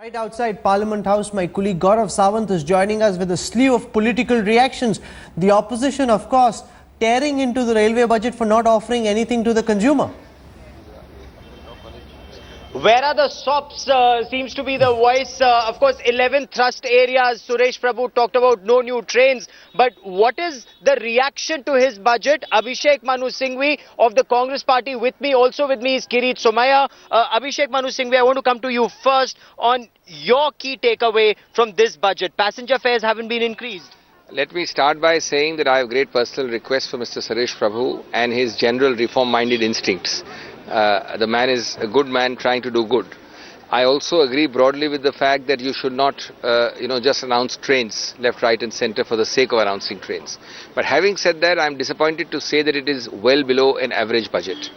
Right outside Parliament House, my colleague Gaurav Sawant is joining us with a slew of political reactions. The opposition, of course, tearing into the railway budget for not offering anything to the consumer. Where are the SOPs seems to be the voice. Of course, 11 thrust areas. Suresh Prabhu talked about no new trains. But what is the reaction to his budget? Abhishek Manu Singhvi of the Congress party with me. Also with me is Kirit Somaya. Abhishek Manu Singhvi, I want to come to you first on your key takeaway from this budget. Passenger fares haven't been increased. Let me start by saying that I have great personal request for Mr. Suresh Prabhu and his general reform-minded instincts. The man is a good man trying to do good. I also agree broadly with the fact that you should not, just announce trains left, right and centre for the sake of announcing trains. But having said that, I am disappointed to say that it is well below an average budget.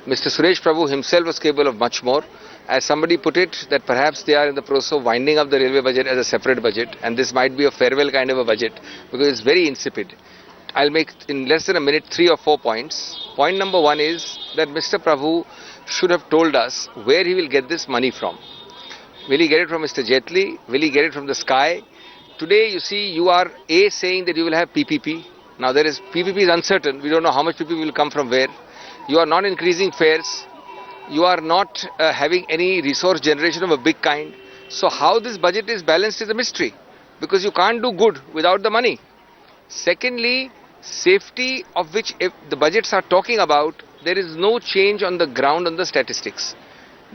Mr. Suresh Prabhu himself was capable of much more. As somebody put it, that perhaps they are in the process of winding up the railway budget as a separate budget, and this might be a farewell kind of a budget because it's very insipid. I'll make in less than a minute 3 or 4 points. Point number 1 is that Mr. Prabhu should have told us where he will get this money from. Will he get it from Mr. Jetli? Will he get it from the sky? Today, you see, you are saying that you will have PPP. Now, PPP is uncertain. We don't know how much PPP will come from where. You are not increasing fares. You are not having any resource generation of a big kind. So how this budget is balanced is a mystery, because you can't do good without the money. Secondly, safety, of which if the budgets are talking about, there is no change on the ground on the statistics.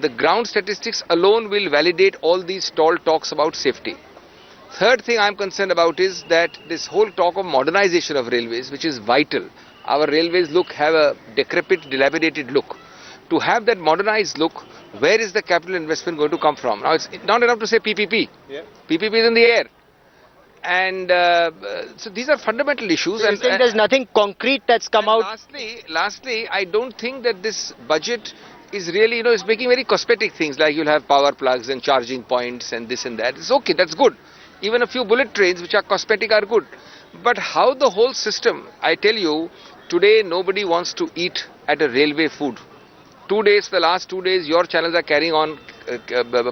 The ground statistics alone will validate all these tall talks about safety. Third thing I am concerned about is that this whole talk of modernization of railways, which is vital. Our railways have a decrepit, dilapidated look. To have that modernized look, where is the capital investment going to come from? Now, it's not enough to say PPP. Yeah. PPP is in the air. And so these are fundamental issues. So and there's nothing concrete that's come out. Lastly, I don't think that this budget is really, it's making very cosmetic things like you'll have power plugs and charging points and this and that. It's okay, that's good. Even a few bullet trains which are cosmetic are good. But how the whole system, I tell you, today nobody wants to eat at a railway food. For the last 2 days, your channels are carrying on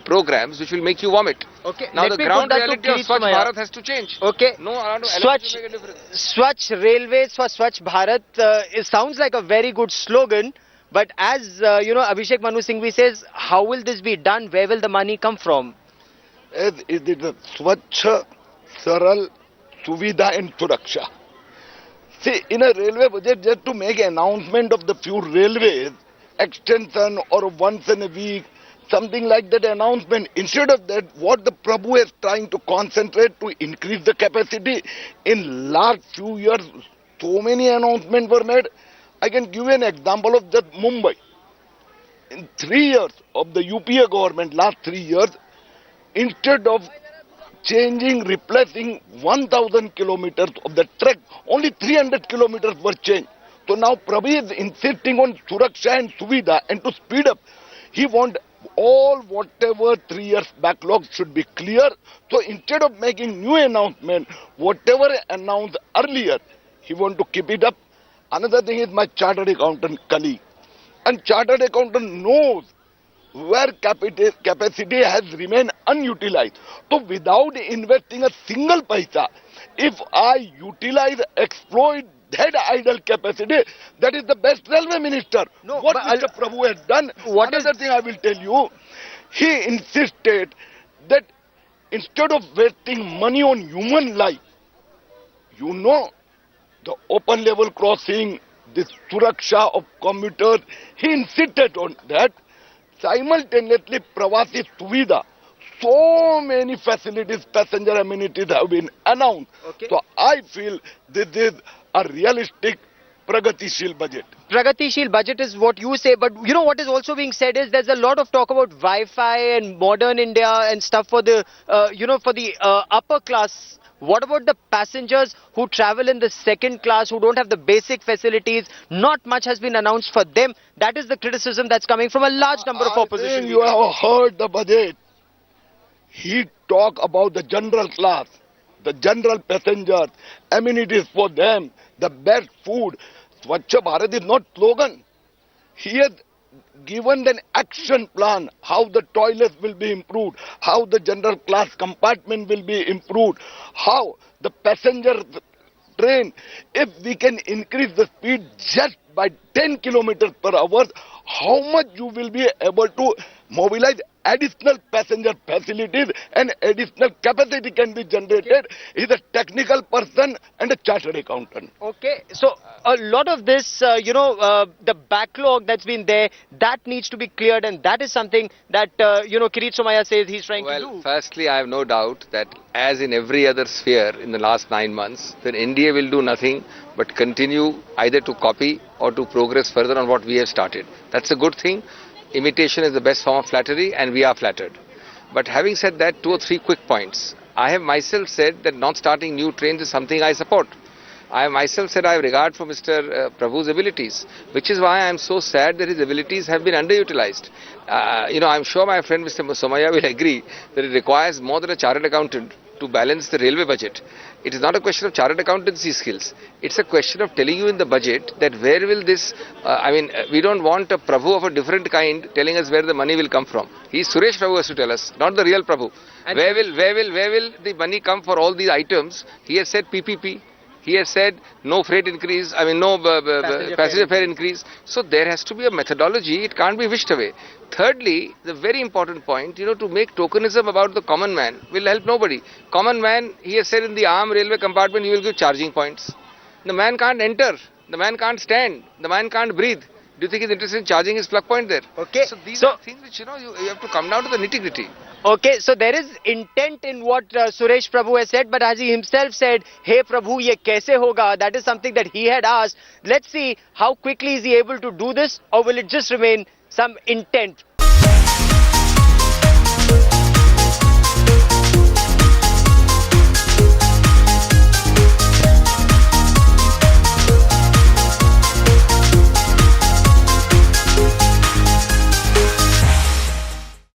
programs which will make you vomit. Okay. Now the ground reality of Swachh Bharat has to change. Okay. No, Swachh Railways for Swachh Bharat. It sounds like a very good slogan, but as Abhishek Manu Singhvi says, how will this be done? Where will the money come from? It is a Swachh, Saral, Suvidha and Suraksha. See, in a railway budget, just to make an announcement of the few railways, extension or once in a week, something like that announcement. Instead of that, what the Prabhu is trying to concentrate to increase the capacity. In last few years, so many announcements were made. I can give you an example of just Mumbai. In 3 years of the UPA government, last 3 years, instead of replacing 1,000 kilometers of the track, only 300 kilometers were changed. So now Prabhu is insisting on Suraksha and Suvidha, and to speed up, he wants whatever 3 years backlog should be clear. So instead of making new announcement, whatever announced earlier, he wants to keep it up. Another thing is my chartered accountant colleague. And chartered accountant knows where capacity has remained unutilized. So without investing a single paisa, if I exploit that idle capacity, that is the best railway minister. No, what Mr. Prabhu has done. Another thing I will tell you, he insisted that instead of wasting money on human life, the open level crossing, this Suraksha of commuters, he insisted on that. Simultaneously, Pravasi Suvidha, so many facilities, passenger amenities have been announced. Okay. So I feel this is a realistic Pragatishil budget. Pragatishil budget is what you say, but what is also being said is there's a lot of talk about Wi-Fi and modern India and stuff for the, for the upper class. What about the passengers who travel in the second class, who don't have the basic facilities? Not much has been announced for them. That is the criticism that's coming from a large number of opposition. You have heard the budget. He talked about the general class, the general passengers, amenities for them, the best food. Swachh Bharat is not slogan. He has given an action plan, how the toilets will be improved, how the general class compartment will be improved, how the passenger train, if we can increase the speed just by 10 kilometers per hour, how much you will be able to mobilize additional passenger facilities and additional capacity can be generated. He's a technical person and a chartered accountant. Okay, so a lot of this, the backlog that's been there, that needs to be cleared, and that is something that, Kirit Somaya says he's trying to do. Well, firstly, I have no doubt that as in every other sphere in the last 9 months, then India will do nothing but continue either to copy or to progress further on what we have started. That's a good thing. Imitation is the best form of flattery, and we are flattered. But having said that, 2 or 3 quick points. I have myself said that not starting new trains is something I support. I have myself said I have regard for Mr. Prabhu's abilities, which is why I am so sad that his abilities have been underutilized. I'm sure my friend Mr. Somaya will agree that it requires more than a chartered accountant to balance the railway budget. It is not a question of chartered accountancy skills. It's a question of telling you in the budget that where will this, we don't want a Prabhu of a different kind telling us where the money will come from. Suresh Prabhu has to tell us, not the real Prabhu. And Where will the money come for all these items? He has said PPP. He has said no freight increase, no passenger fare increase. So there has to be a methodology. It can't be wished away. Thirdly, the very important point, to make tokenism about the common man will help nobody. Common man, he has said in the arm railway compartment, you will give charging points. The man can't enter. The man can't stand. The man can't breathe. Do you think he's interested in charging his plug point there? Okay. So these are things which, you have to come down to the nitty-gritty. Okay, so there is intent in what Suresh Prabhu has said, but as he himself said, hey Prabhu, ye kaise hoga? That is something that he had asked. Let's see how quickly is he able to do this, or will it just remain some intent